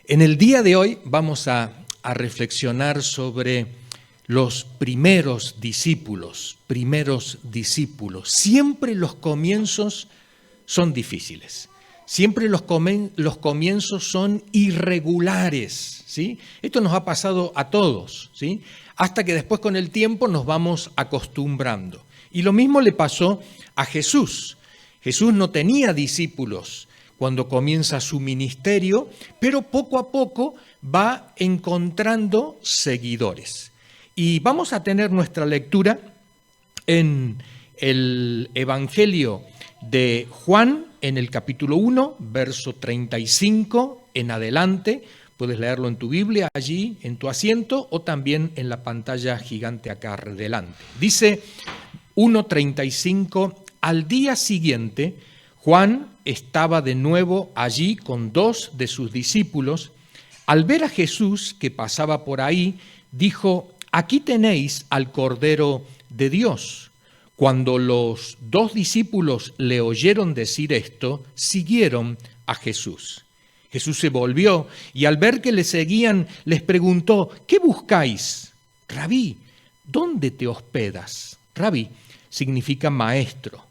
En el día de hoy vamos a reflexionar sobre los primeros discípulos. Siempre los comienzos son difíciles. Siempre los comienzos son irregulares, ¿sí? Esto nos ha pasado a todos, ¿sí? Hasta que después con el tiempo nos vamos acostumbrando. Y lo mismo le pasó a Jesús. Jesús no tenía discípulos cuando comienza su ministerio, pero poco a poco va encontrando seguidores. Y vamos a tener nuestra lectura en el Evangelio de Juan, en el capítulo 1, verso 35 en adelante. Puedes leerlo en tu Biblia, allí en tu asiento, o también en la pantalla gigante acá delante. Dice 1:35, al día siguiente, Juan estaba de nuevo allí con 2 de sus discípulos. Al ver a Jesús que pasaba por ahí, dijo: aquí tenéis al Cordero de Dios. Cuando los 2 discípulos le oyeron decir esto, siguieron a Jesús. Jesús se volvió y al ver que le seguían, les preguntó: ¿qué buscáis? Rabí, ¿dónde te hospedas? Rabí significa maestro.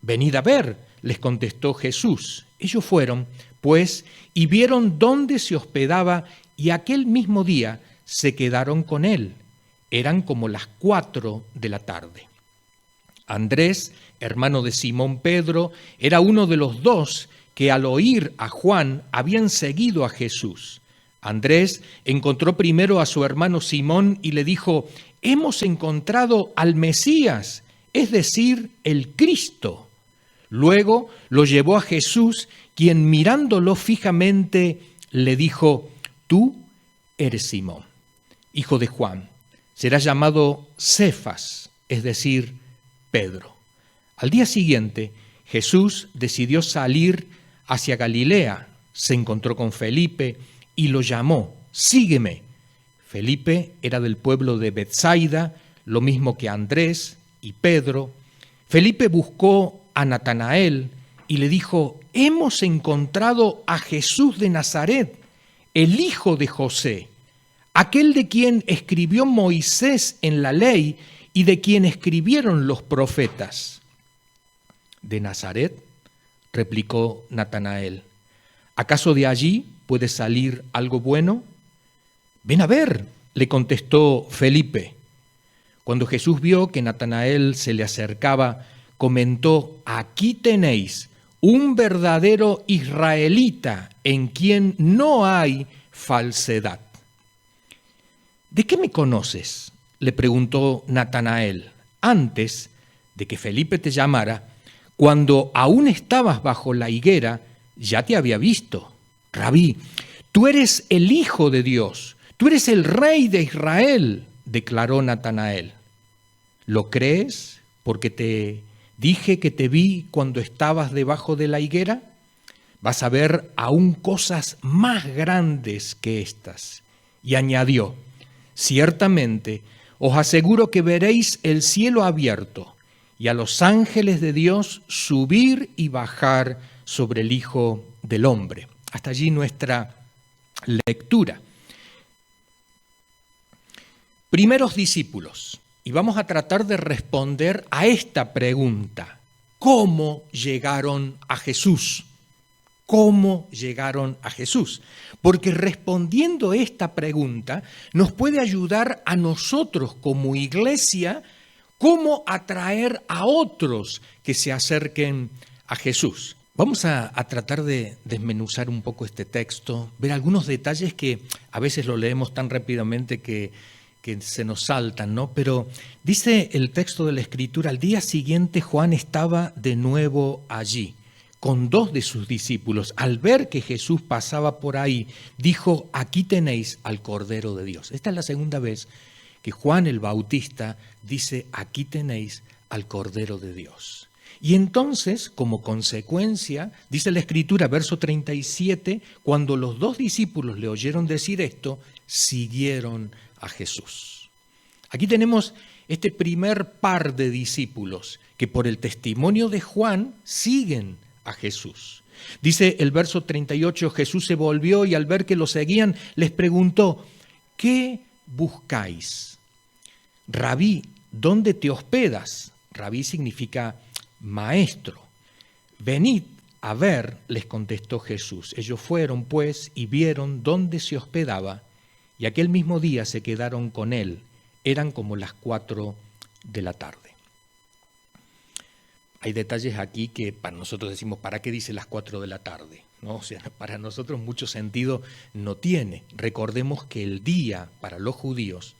Venid a ver, les contestó Jesús. Ellos fueron, pues, y vieron dónde se hospedaba, y aquel mismo día se quedaron con él. Eran como las 4 de la tarde. Andrés, hermano de Simón Pedro, era uno de los 2 que al oír a Juan habían seguido a Jesús. Andrés encontró primero a su hermano Simón y le dijo: hemos encontrado al Mesías, es decir, el Cristo. Luego lo llevó a Jesús, quien mirándolo fijamente le dijo: tú eres Simón, hijo de Juan, serás llamado Cefas, es decir, Pedro. Al día siguiente, Jesús decidió salir hacia Galilea. Se encontró con Felipe y lo llamó: sígueme. Felipe era del pueblo de Betsaida, lo mismo que Andrés y Pedro. Felipe buscó a Natanael y le dijo: hemos encontrado a Jesús de Nazaret, el hijo de José, aquel de quien escribió Moisés en la ley y de quien escribieron los profetas. ¿De Nazaret?, replicó Natanael. ¿Acaso de allí puede salir algo bueno? Ven a ver, le contestó Felipe. Cuando Jesús vio que Natanael se le acercaba, comentó: aquí tenéis un verdadero israelita en quien no hay falsedad. ¿De qué me conoces?, le preguntó Natanael. Antes de que Felipe te llamara, cuando aún estabas bajo la higuera, ya te había visto. Rabí, tú eres el Hijo de Dios, tú eres el Rey de Israel, declaró Natanael. ¿Lo crees porque te dije que te vi cuando estabas debajo de la higuera? Vas a ver aún cosas más grandes que estas. Y añadió: ciertamente os aseguro que veréis el cielo abierto y a los ángeles de Dios subir y bajar sobre el Hijo del Hombre. Hasta allí nuestra lectura. Primeros discípulos. Y vamos a tratar de responder a esta pregunta: ¿cómo llegaron a Jesús? ¿Cómo llegaron a Jesús? Porque respondiendo esta pregunta nos puede ayudar a nosotros como iglesia cómo atraer a otros que se acerquen a Jesús. Vamos a tratar de desmenuzar un poco este texto, ver algunos detalles que a veces lo leemos tan rápidamente que se nos saltan, ¿no? Pero dice el texto de la Escritura: al día siguiente Juan estaba de nuevo allí con 2 de sus discípulos. Al ver que Jesús pasaba por ahí, dijo: aquí tenéis al Cordero de Dios. Esta es la segunda vez que Juan el Bautista dice: aquí tenéis al Cordero de Dios. Y entonces, como consecuencia, dice la Escritura, verso 37, cuando los 2 discípulos le oyeron decir esto, siguieron a Jesús. Aquí tenemos este primer par de discípulos que por el testimonio de Juan siguen a Jesús. Dice el verso 38, Jesús se volvió y al ver que lo seguían, les preguntó, ¿qué buscáis? Rabí, ¿dónde te hospedas? Rabí significa maestro. Venid a ver, les contestó Jesús. Ellos fueron, pues, y vieron dónde se hospedaba, y aquel mismo día se quedaron con él. Eran como las 4 de la tarde. Hay detalles aquí que para nosotros decimos, ¿para qué dice las 4 de la tarde? ¿No? O sea, para nosotros mucho sentido no tiene. Recordemos que el día para los judíos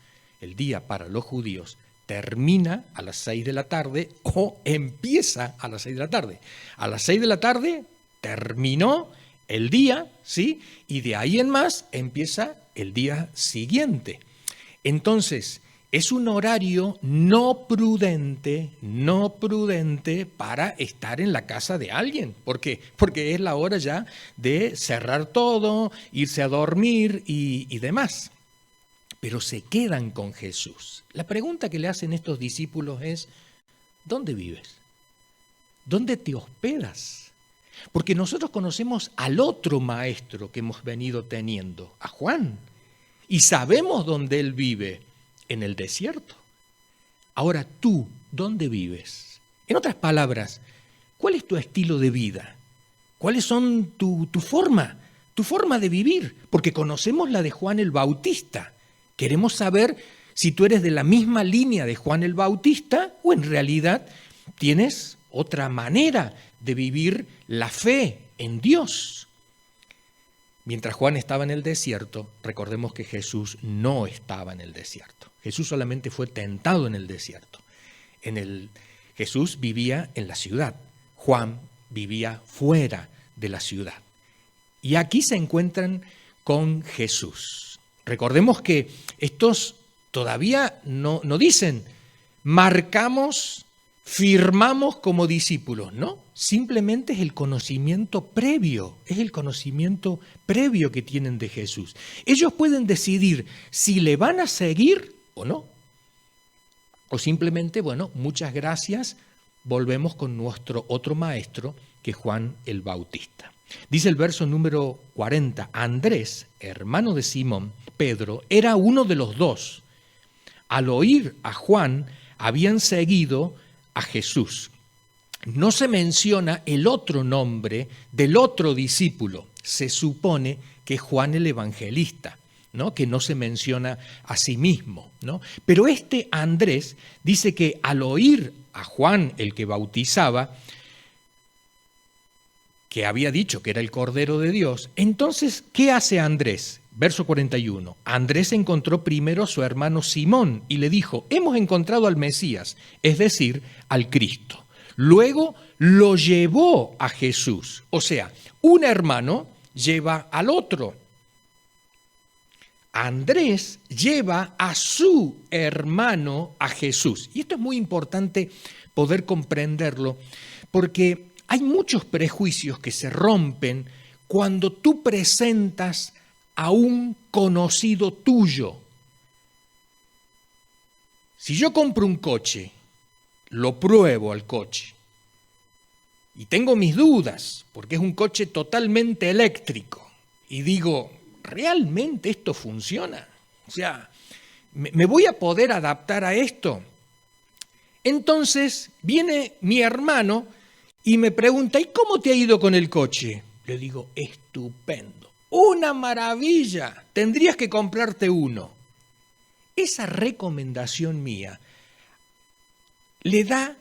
termina a las 6 de la tarde o empieza a las 6 de la tarde. A las 6 de la tarde terminó el día, ¿sí? Y de ahí en más empieza el día siguiente. Entonces, es un horario no prudente para estar en la casa de alguien. ¿Por qué? Porque es la hora ya de cerrar todo, irse a dormir y demás. Pero se quedan con Jesús. La pregunta que le hacen estos discípulos es, ¿dónde vives? ¿Dónde te hospedas? Porque nosotros conocemos al otro maestro que hemos venido teniendo, a Juan, y sabemos dónde él vive, en el desierto. Ahora tú, ¿dónde vives? En otras palabras, ¿cuál es tu estilo de vida? ¿Cuáles son tu forma de vivir? Porque conocemos la de Juan el Bautista. Queremos saber si tú eres de la misma línea de Juan el Bautista o en realidad tienes otra manera de vivir la fe en Dios. Mientras Juan estaba en el desierto, recordemos que Jesús no estaba en el desierto. Jesús solamente fue tentado en el desierto. Jesús vivía en la ciudad. Juan vivía fuera de la ciudad. Y aquí se encuentran con Jesús. Recordemos que estos todavía no dicen, marcamos, firmamos como discípulos, ¿no? Simplemente es el conocimiento previo que tienen de Jesús. Ellos pueden decidir si le van a seguir o no. O simplemente, bueno, muchas gracias, volvemos con nuestro otro maestro, que es Juan el Bautista. Dice el verso número 40, Andrés, hermano de Simón, Pedro, era uno de los dos. Al oír a Juan, habían seguido a Jesús. No se menciona el otro nombre del otro discípulo. Se supone que es Juan el Evangelista, ¿no? Que no se menciona a sí mismo, ¿no? Pero este Andrés dice que al oír a Juan el que bautizaba, que había dicho que era el Cordero de Dios, entonces, ¿qué hace Andrés? Verso 41. Andrés encontró primero a su hermano Simón y le dijo, hemos encontrado al Mesías, es decir, al Cristo. Luego lo llevó a Jesús. O sea, un hermano lleva al otro. Andrés lleva a su hermano a Jesús. Y esto es muy importante poder comprenderlo porque hay muchos prejuicios que se rompen cuando tú presentas a un conocido tuyo. Si yo compro un coche, lo pruebo al coche y tengo mis dudas porque es un coche totalmente eléctrico y digo, ¿realmente esto funciona? O sea, ¿me voy a poder adaptar a esto? Entonces viene mi hermano y me pregunta, ¿y cómo te ha ido con el coche? Le digo, estupendo, una maravilla, tendrías que comprarte uno. Esa recomendación mía le da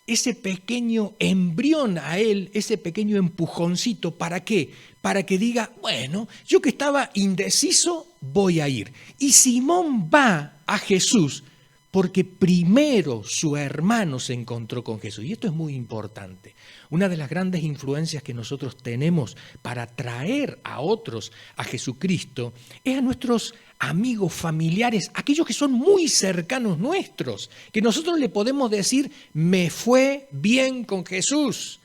ese pequeño embrión a él, ese pequeño empujoncito, ¿para qué? Para que diga, bueno, yo que estaba indeciso, voy a ir. Y Simón va a Jesús porque primero su hermano se encontró con Jesús. Y esto es muy importante. Una de las grandes influencias que nosotros tenemos para traer a otros a Jesucristo es a nuestros amigos, familiares, aquellos que son muy cercanos nuestros, que nosotros le podemos decir, me fue bien con Jesús.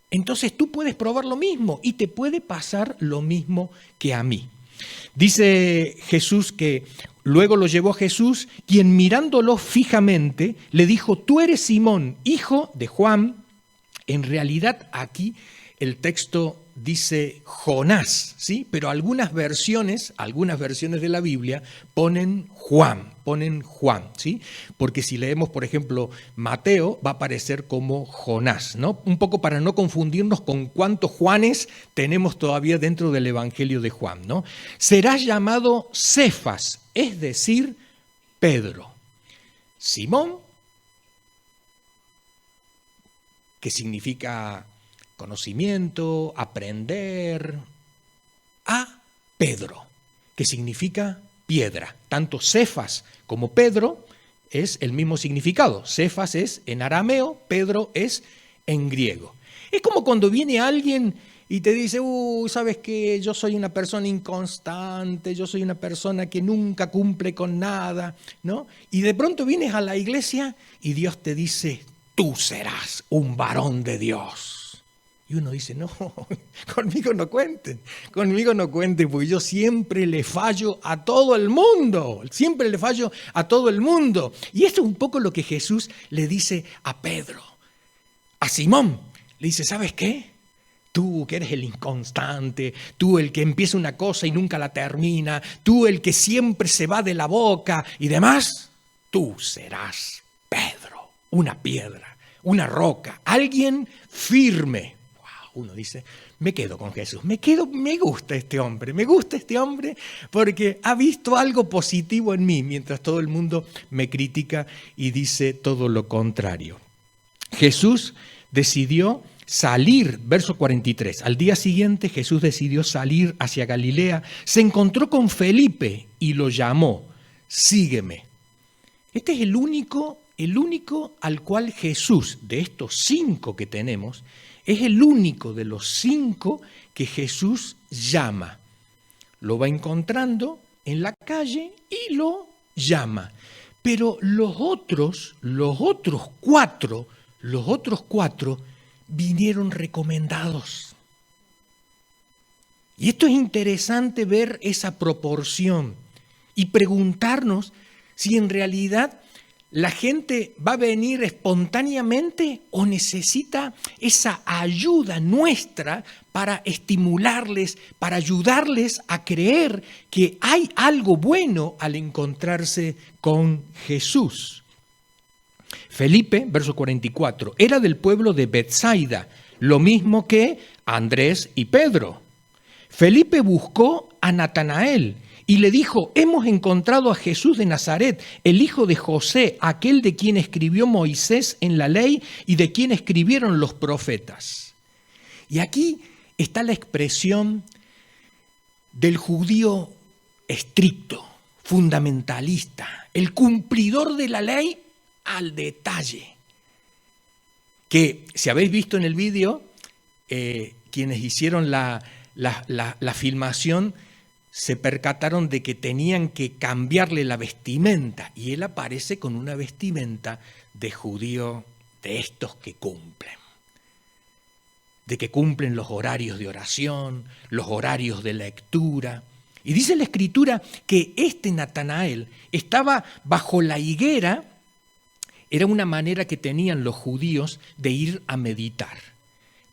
Entonces tú puedes probar lo mismo y te puede pasar lo mismo que a mí. Dice Jesús que luego lo llevó a Jesús, quien mirándolo fijamente le dijo, tú eres Simón, hijo de Juan En realidad aquí el texto dice Jonás, ¿sí? Pero algunas versiones de la Biblia ponen Juan, ¿sí? Porque si leemos, por ejemplo, Mateo, va a aparecer como Jonás, ¿no? Un poco para no confundirnos con cuántos Juanes tenemos todavía dentro del Evangelio de Juan, ¿no? Será llamado Cefas, es decir, Pedro. Simón, que significa conocimiento, aprender, a Pedro, que significa piedra. Tanto Cefas como Pedro es el mismo significado. Cefas es en arameo, Pedro es en griego. Es como cuando viene alguien y te dice, ¿sabes qué? Yo soy una persona inconstante, yo soy una persona que nunca cumple con nada, ¿no? Y de pronto vienes a la iglesia y Dios te dice, tú serás un varón de Dios. Y uno dice, no, conmigo no cuenten, porque yo siempre le fallo a todo el mundo, Y esto es un poco lo que Jesús le dice a Pedro, a Simón, le dice, ¿sabes qué? Tú que eres el inconstante, tú el que empieza una cosa y nunca la termina, tú el que siempre se va de la boca y demás, tú serás Pedro, una piedra, una roca, alguien firme. Uno dice, me quedo con Jesús, me gusta este hombre porque ha visto algo positivo en mí, mientras todo el mundo me critica y dice todo lo contrario. Jesús decidió salir, verso 43, al día siguiente Jesús decidió salir hacia Galilea, se encontró con Felipe y lo llamó, sígueme. Este es el único al cual Jesús, de estos 5 que tenemos, es el único de los 5 que Jesús llama. Lo va encontrando en la calle y lo llama. Pero los otros 4 vinieron recomendados. Y esto es interesante ver esa proporción y preguntarnos si en realidad ¿la gente va a venir espontáneamente o necesita esa ayuda nuestra para estimularles, para ayudarles a creer que hay algo bueno al encontrarse con Jesús? Felipe, verso 44, era del pueblo de Betsaida, lo mismo que Andrés y Pedro. Felipe buscó a Natanael y le dijo, hemos encontrado a Jesús de Nazaret, el hijo de José, aquel de quien escribió Moisés en la ley y de quien escribieron los profetas. Y aquí está la expresión del judío estricto, fundamentalista, el cumplidor de la ley al detalle. Que si habéis visto en el vídeo, quienes hicieron la filmación, se percataron de que tenían que cambiarle la vestimenta y él aparece con una vestimenta de judío de estos que cumplen. De que cumplen los horarios de oración, los horarios de lectura. Y dice la Escritura que este Natanael estaba bajo la higuera, era una manera que tenían los judíos de ir a meditar,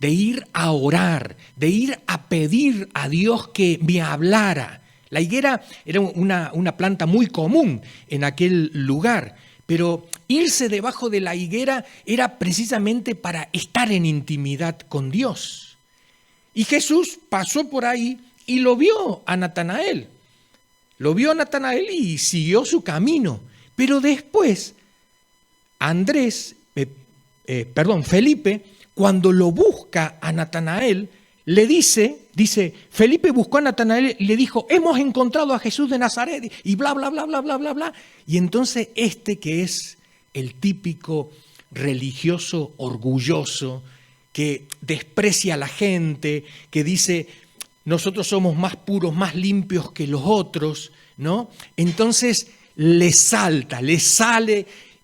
de ir a orar, de ir a pedir a Dios que me hablara. La higuera era una planta muy común en aquel lugar, pero irse debajo de la higuera era precisamente para estar en intimidad con Dios. Y Jesús pasó por ahí y lo vio a Natanael. Lo vio a Natanael y siguió su camino. Pero después, Felipe, cuando lo busca a Natanael, le dice, Felipe buscó a Natanael y le dijo, hemos encontrado a Jesús de Nazaret y bla, bla, bla, bla, bla, bla, bla. Y entonces que es el típico religioso orgulloso que desprecia a la gente, que dice, nosotros somos más puros, más limpios que los otros, ¿no? Entonces le sale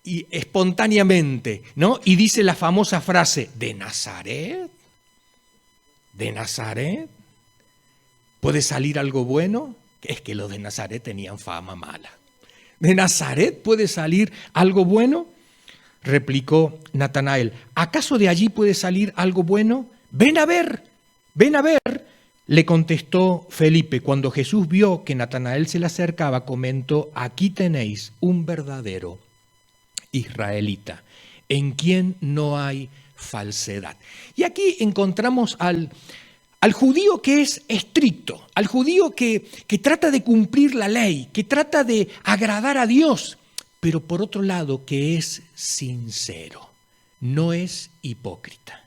y espontáneamente, ¿no? Y dice la famosa frase, ¿de Nazaret? ¿De Nazaret? ¿Puede salir algo bueno? Es que los de Nazaret tenían fama mala. ¿De Nazaret puede salir algo bueno? replicó Natanael, ¿acaso de allí puede salir algo bueno? Ven a ver, ven a ver. Le contestó Felipe. Cuando Jesús vio que Natanael se le acercaba, comentó, aquí tenéis un verdadero israelita, en quien no hay falsedad. Y aquí encontramos al judío que es estricto, al judío que trata de cumplir la ley, que trata de agradar a Dios, pero por otro lado que es sincero, no es hipócrita.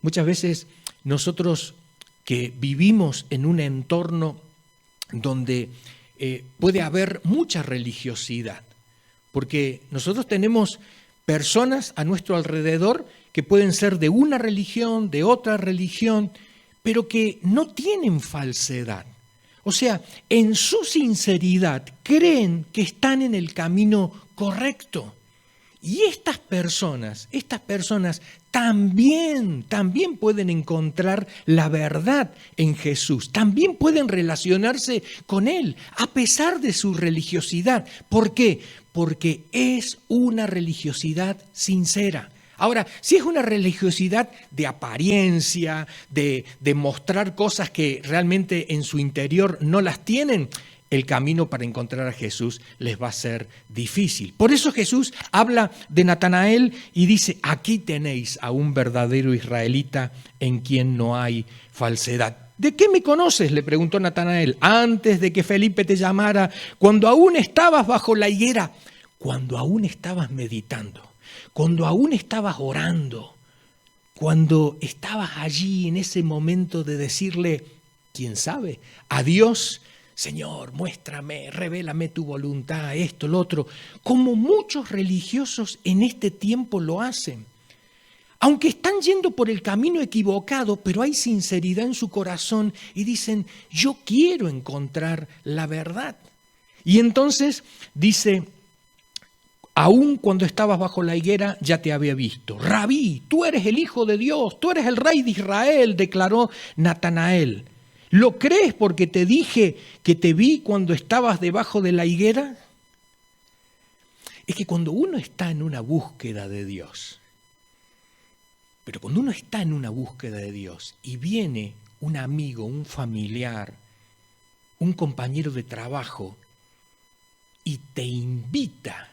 Muchas veces nosotros que vivimos en un entorno donde puede haber mucha religiosidad, porque nosotros tenemos personas a nuestro alrededor que pueden ser de una religión, de otra religión, pero que no tienen falsedad. O sea, en su sinceridad creen que están en el camino correcto. Y estas personas también pueden encontrar la verdad en Jesús, también pueden relacionarse con Él, a pesar de su religiosidad. ¿Por qué? Porque es una religiosidad sincera. Ahora, si es una religiosidad de apariencia, de mostrar cosas que realmente en su interior no las tienen, el camino para encontrar a Jesús les va a ser difícil. Por eso Jesús habla de Natanael y dice, aquí tenéis a un verdadero israelita en quien no hay falsedad. ¿De qué me conoces?, le preguntó Natanael, antes de que Felipe te llamara, cuando aún estabas bajo la higuera, cuando aún estabas meditando, cuando aún estabas orando, cuando estabas allí en ese momento de decirle, ¿quién sabe?, a Dios, Señor, muéstrame, revélame tu voluntad, esto, lo otro, como muchos religiosos en este tiempo lo hacen. Aunque están yendo por el camino equivocado, pero hay sinceridad en su corazón y dicen, yo quiero encontrar la verdad. Y entonces dice, aún cuando estabas bajo la higuera ya te había visto. Rabí, tú eres el Hijo de Dios, tú eres el Rey de Israel, declaró Natanael. ¿Lo crees porque te dije que te vi cuando estabas debajo de la higuera? Es que cuando uno está en una búsqueda de Dios, pero cuando uno está en una búsqueda de Dios y viene un amigo, un familiar, un compañero de trabajo y te invita,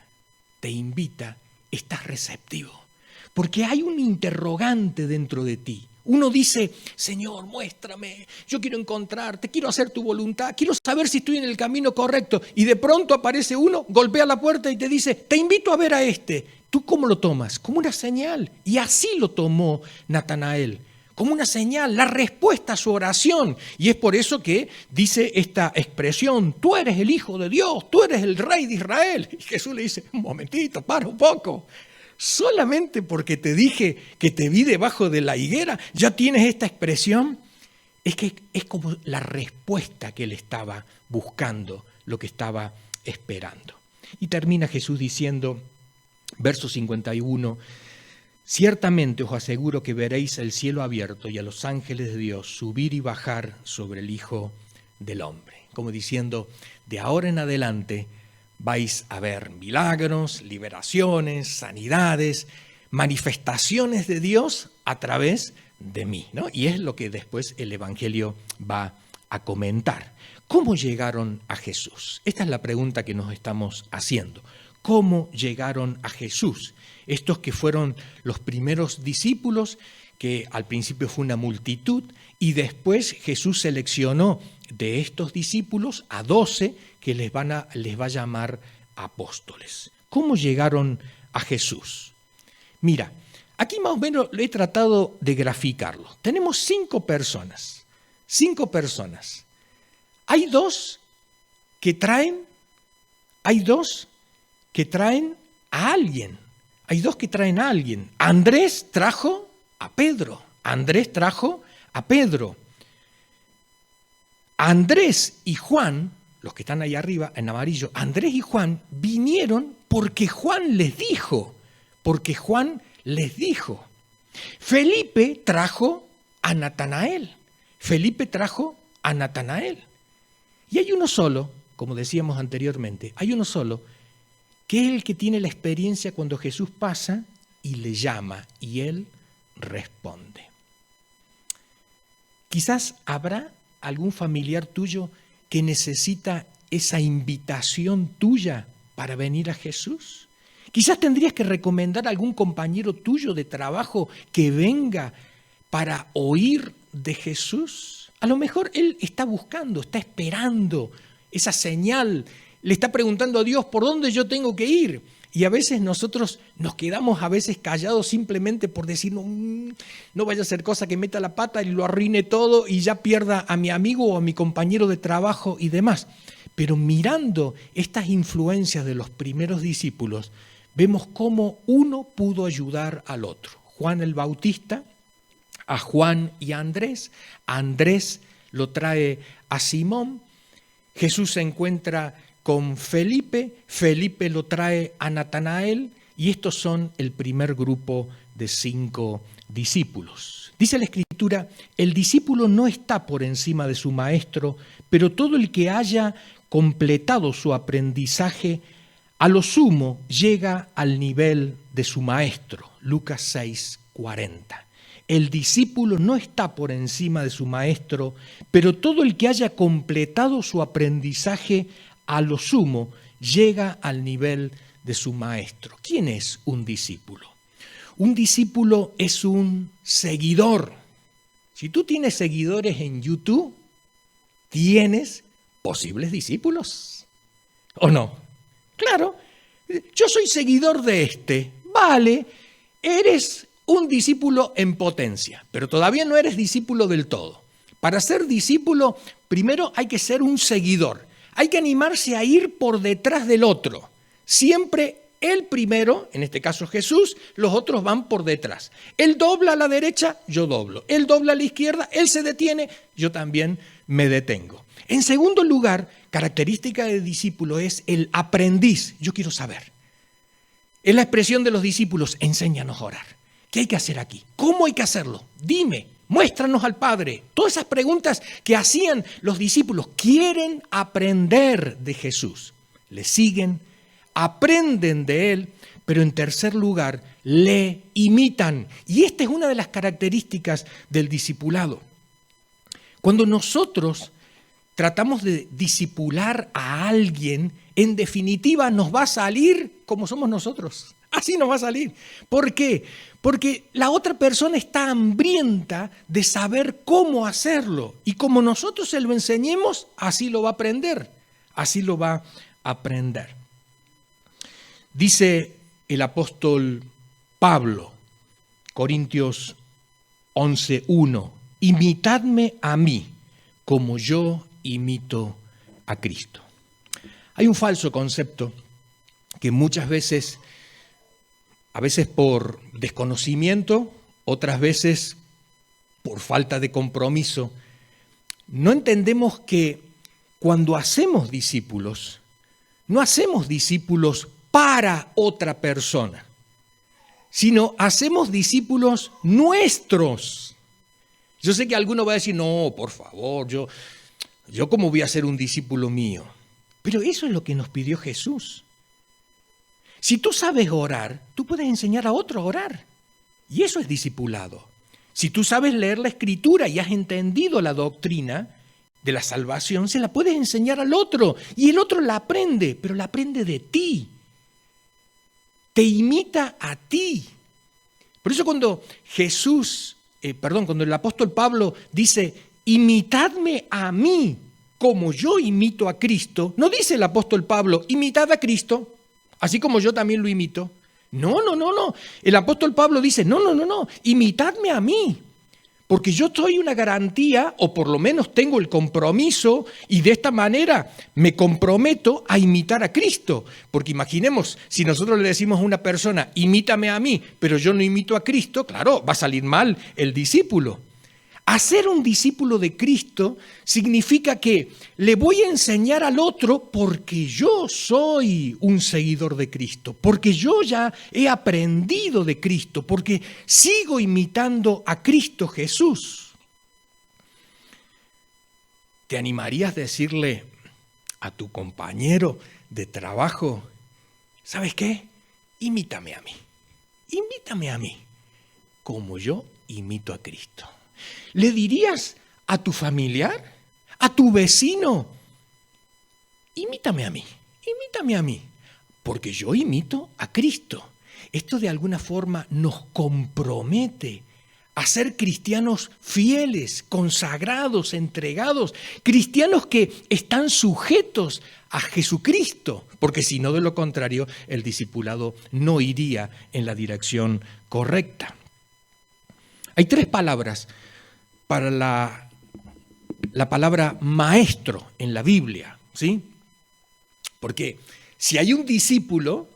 estás receptivo, porque hay un interrogante dentro de ti. Uno dice, Señor, muéstrame, yo quiero encontrarte, quiero hacer tu voluntad, quiero saber si estoy en el camino correcto. Y de pronto aparece uno, golpea la puerta y te dice, te invito a ver a este. ¿Tú cómo lo tomas? Como una señal. Y así lo tomó Natanael, como una señal, la respuesta a su oración. Y es por eso que dice esta expresión, tú eres el Hijo de Dios, tú eres el Rey de Israel. Y Jesús le dice, un momentito, para un poco. Solamente porque te dije que te vi debajo de la higuera, ¿ya tienes esta expresión? Es que es como la respuesta que él estaba buscando, lo que estaba esperando. Y termina Jesús diciendo, verso 51, ciertamente os aseguro que veréis el cielo abierto y a los ángeles de Dios subir y bajar sobre el Hijo del Hombre. Como diciendo, de ahora en adelante vais a ver milagros, liberaciones, sanidades, manifestaciones de Dios a través de mí, ¿no? Y es lo que después el Evangelio va a comentar. ¿Cómo llegaron a Jesús? Esta es la pregunta que nos estamos haciendo. ¿Cómo llegaron a Jesús? Estos que fueron los primeros discípulos, que al principio fue una multitud, y después Jesús seleccionó de estos discípulos a 12 que les va a llamar apóstoles. ¿Cómo llegaron a Jesús? Mira, aquí más o menos he tratado de graficarlo. Tenemos 5 personas. Hay dos que traen a alguien. Andrés trajo a Pedro. Andrés y Juan, los que están ahí arriba en amarillo, Andrés y Juan vinieron porque Juan les dijo. Felipe trajo a Natanael. Y hay uno solo, como decíamos anteriormente, que es el que tiene la experiencia cuando Jesús pasa y le llama y él responde. Quizás habrá algún familiar tuyo que necesita esa invitación tuya para venir a Jesús. Quizás tendrías que recomendar a algún compañero tuyo de trabajo que venga para oír de Jesús. A lo mejor él está buscando, está esperando esa señal, le está preguntando a Dios por dónde yo tengo que ir. Y a veces nosotros nos quedamos a veces callados simplemente por decir, no vaya a ser cosa que meta la pata y lo arruine todo y ya pierda a mi amigo o a mi compañero de trabajo y demás. Pero mirando estas influencias de los primeros discípulos, vemos cómo uno pudo ayudar al otro. Juan el Bautista, a Juan y a Andrés. A Andrés lo trae a Simón. Jesús se encuentra con Felipe. Felipe lo trae a Natanael. Y estos son el primer grupo de 5 discípulos. Dice la Escritura, el discípulo no está por encima de su maestro, pero todo el que haya completado su aprendizaje, a lo sumo llega al nivel de su maestro. Lucas 6:40. El discípulo no está por encima de su maestro, pero todo el que haya completado su aprendizaje, a lo sumo llega al nivel de su maestro. ¿Quién es un discípulo? Un discípulo es un seguidor. Si tú tienes seguidores en YouTube, tienes posibles discípulos. ¿O no? Claro, yo soy seguidor de este. Vale, eres un discípulo en potencia, pero todavía no eres discípulo del todo. Para ser discípulo, primero hay que ser un seguidor. Hay que animarse a ir por detrás del otro. Siempre el primero, en este caso Jesús, los otros van por detrás. Él dobla a la derecha, yo doblo. Él dobla a la izquierda, él se detiene, yo también me detengo. En segundo lugar, característica de discípulo es el aprendiz. Yo quiero saber. Es la expresión de los discípulos, enséñanos a orar. ¿Qué hay que hacer aquí? ¿Cómo hay que hacerlo? Dime, muéstranos al Padre. Todas esas preguntas que hacían los discípulos quieren aprender de Jesús. Le siguen, aprenden de Él, pero en tercer lugar, le imitan. Y esta es una de las características del discipulado. Cuando nosotros tratamos de discipular a alguien, en definitiva nos va a salir como somos nosotros. Así nos va a salir. ¿Por qué? Porque la otra persona está hambrienta de saber cómo hacerlo. Y como nosotros se lo enseñemos, así lo va a aprender. Así lo va a aprender. Dice el apóstol Pablo, Corintios 11:1, imitadme a mí como yo imito a Cristo. Hay un falso concepto que muchas veces, a veces por desconocimiento, otras veces por falta de compromiso, no entendemos que cuando hacemos discípulos, no hacemos discípulos para otra persona, sino hacemos discípulos nuestros. Yo sé que alguno va a decir, no, por favor, yo cómo voy a ser un discípulo mío. Pero eso es lo que nos pidió Jesús. Si tú sabes orar, tú puedes enseñar a otro a orar. Y eso es discipulado. Si tú sabes leer la Escritura y has entendido la doctrina de la salvación, se la puedes enseñar al otro. Y el otro la aprende, pero la aprende de ti. Te imita a ti. Por eso cuando cuando el apóstol Pablo dice, imitadme a mí como yo imito a Cristo, no dice el apóstol Pablo, imitad a Cristo, así como yo también lo imito. No. El apóstol Pablo dice, no, imitadme a mí, porque yo soy una garantía, o por lo menos tengo el compromiso, y de esta manera me comprometo a imitar a Cristo. Porque imaginemos, si nosotros le decimos a una persona, imítame a mí, pero yo no imito a Cristo, claro, va a salir mal el discípulo. Hacer un discípulo de Cristo significa que le voy a enseñar al otro porque yo soy un seguidor de Cristo, porque yo ya he aprendido de Cristo, porque sigo imitando a Cristo Jesús. ¿Te animarías a decirle a tu compañero de trabajo, ¿sabes qué? Imítame a mí. Imítame a mí, como yo imito a Cristo. ¿Le dirías a tu familiar, a tu vecino, imítame a mí, porque yo imito a Cristo? Esto de alguna forma nos compromete a ser cristianos fieles, consagrados, entregados, cristianos que están sujetos a Jesucristo, porque si no, de lo contrario, el discipulado no iría en la dirección correcta. Hay 3 palabras para la palabra maestro en la Biblia, ¿sí? Porque si hay un discípulo,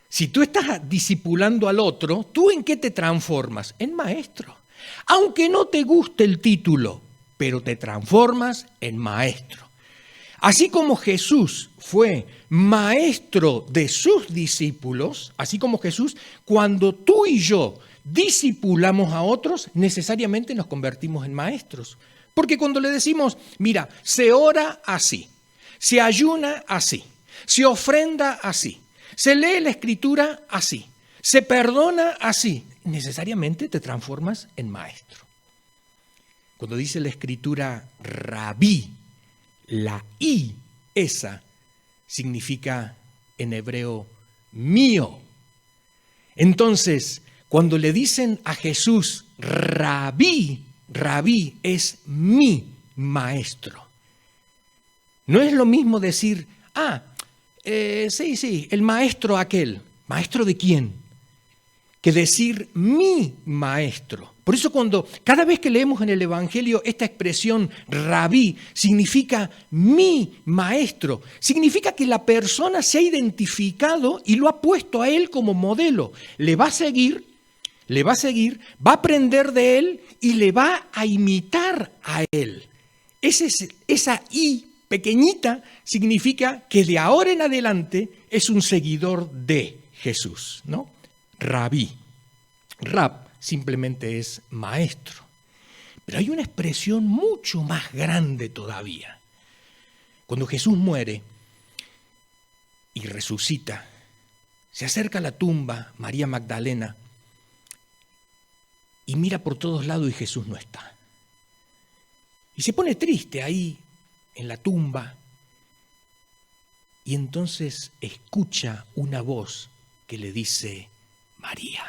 si tú estás discipulando al otro, ¿tú en qué te transformas? En maestro. Aunque no te guste el título, pero te transformas en maestro. Así como Jesús fue maestro de sus discípulos, así como Jesús, cuando tú y yo discipulamos a otros, necesariamente nos convertimos en maestros. Porque cuando le decimos, mira, se ora así, se ayuna así, se ofrenda así, se lee la Escritura así, se perdona así, necesariamente te transformas en maestro. Cuando dice la Escritura rabí, la I, esa, significa en hebreo mío. Entonces, cuando le dicen a Jesús rabí, rabí es mi maestro. No es lo mismo decir, sí, el maestro aquel. ¿Maestro de quién? Que decir mi maestro. Por eso cada vez que leemos en el Evangelio esta expresión rabí, significa mi maestro. Significa que la persona se ha identificado y lo ha puesto a él como modelo. Le va a seguir, va a aprender de él y le va a imitar a él. Esa I pequeñita significa que de ahora en adelante es un seguidor de Jesús, ¿no? Rabí. Rab simplemente es maestro. Pero hay una expresión mucho más grande todavía. Cuando Jesús muere y resucita, se acerca a la tumba María Magdalena y mira por todos lados y Jesús no está. Y se pone triste ahí en la tumba y entonces escucha una voz que le dice María.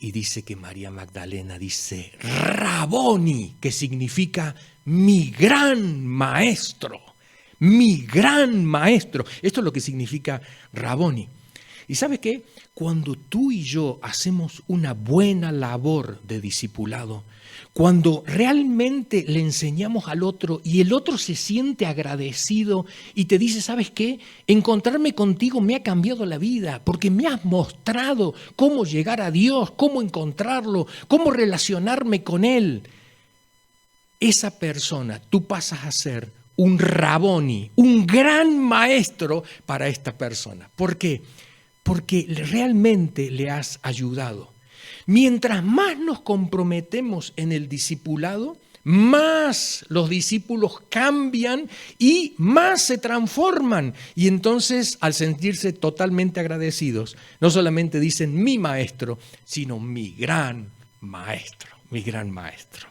Y dice que María Magdalena dice Raboni, que significa mi gran maestro, mi gran maestro. Esto es lo que significa Raboni. ¿Y sabes qué? Cuando tú y yo hacemos una buena labor de discipulado, cuando realmente le enseñamos al otro y el otro se siente agradecido y te dice, ¿sabes qué? Encontrarme contigo me ha cambiado la vida porque me has mostrado cómo llegar a Dios, cómo encontrarlo, cómo relacionarme con Él. Esa persona, tú pasas a ser un Raboni, un gran maestro para esta persona. ¿Por qué? Porque realmente le has ayudado. Mientras más nos comprometemos en el discipulado, más los discípulos cambian y más se transforman. Y entonces, al sentirse totalmente agradecidos, no solamente dicen mi maestro, sino mi gran maestro, mi gran maestro.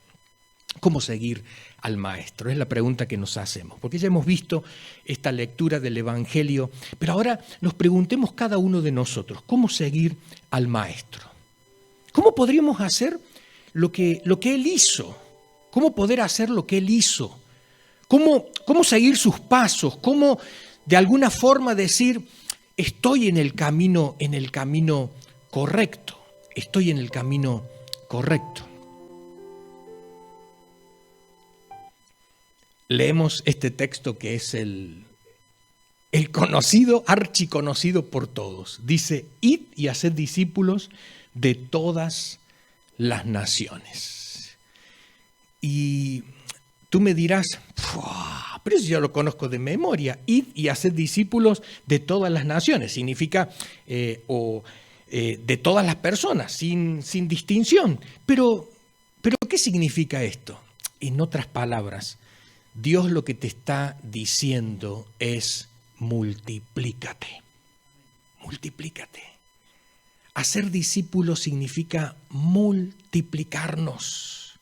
¿Cómo seguir al maestro? Es la pregunta que nos hacemos, porque ya hemos visto esta lectura del Evangelio, pero ahora nos preguntemos cada uno de nosotros, ¿cómo seguir al maestro? ¿Cómo podríamos hacer lo que Él hizo? ¿Cómo poder hacer lo que Él hizo? ¿Cómo seguir sus pasos? ¿Cómo de alguna forma decir, estoy en el camino correcto? Estoy en el camino correcto. Leemos este texto que es el conocido, archiconocido por todos. Dice, id y haced discípulos de todas las naciones. Y tú me dirás, pero eso ya lo conozco de memoria. Id y haced discípulos de todas las naciones. Significa de todas las personas, sin distinción. Pero ¿qué significa esto? En otras palabras, Dios lo que te está diciendo es multiplícate. multiplícate. Hacer discípulos significa multiplicarnos.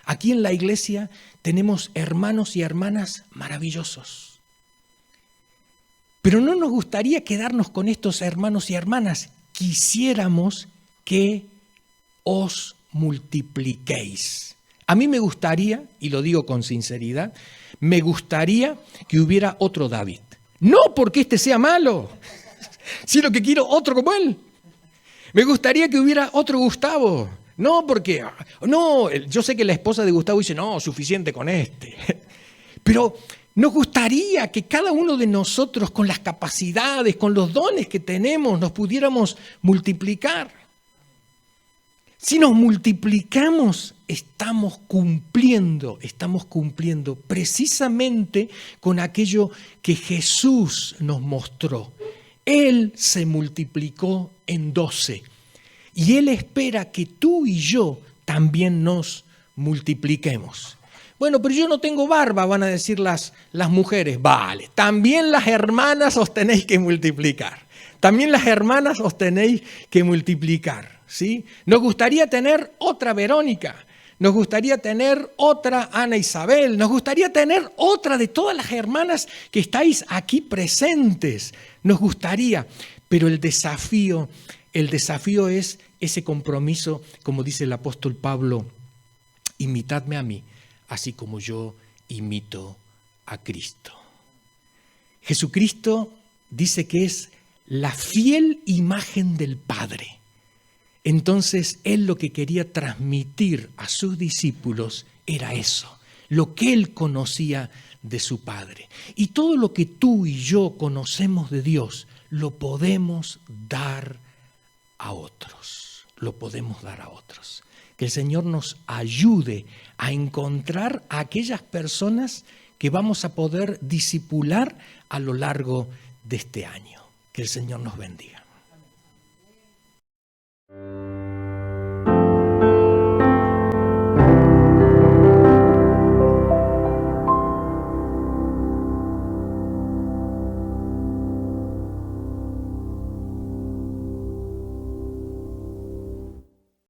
Aquí en la iglesia tenemos hermanos y hermanas maravillosos. Pero no nos gustaría quedarnos con estos hermanos y hermanas. Quisiéramos que os multipliquéis. A mí me gustaría, y lo digo con sinceridad, me gustaría que hubiera otro David. No porque este sea malo, sino que quiero otro como él. Me gustaría que hubiera otro Gustavo. No porque, no, yo sé que la esposa de Gustavo dice, no, suficiente con este. Pero nos gustaría que cada uno de nosotros, con las capacidades, con los dones que tenemos, nos pudiéramos multiplicar. Si nos multiplicamos, estamos cumpliendo precisamente con aquello que Jesús nos mostró. Él se multiplicó en 12 y Él espera que tú y yo también nos multipliquemos. Bueno, pero yo no tengo barba, van a decir las mujeres. Vale, también las hermanas os tenéis que multiplicar. También las hermanas os tenéis que multiplicar, ¿sí? Nos gustaría tener otra Verónica, nos gustaría tener otra Ana Isabel, nos gustaría tener otra de todas las hermanas que estáis aquí presentes. Nos gustaría, pero el desafío es ese compromiso, como dice el apóstol Pablo, imitadme a mí, así como yo imito a Cristo. Jesucristo dice que es la fiel imagen del Padre. Entonces, Él lo que quería transmitir a sus discípulos era eso, lo que Él conocía de su Padre. Y todo lo que tú y yo conocemos de Dios, lo podemos dar a otros. Lo podemos dar a otros. Que el Señor nos ayude a encontrar a aquellas personas que vamos a poder discipular a lo largo de este año. Que el Señor nos bendiga.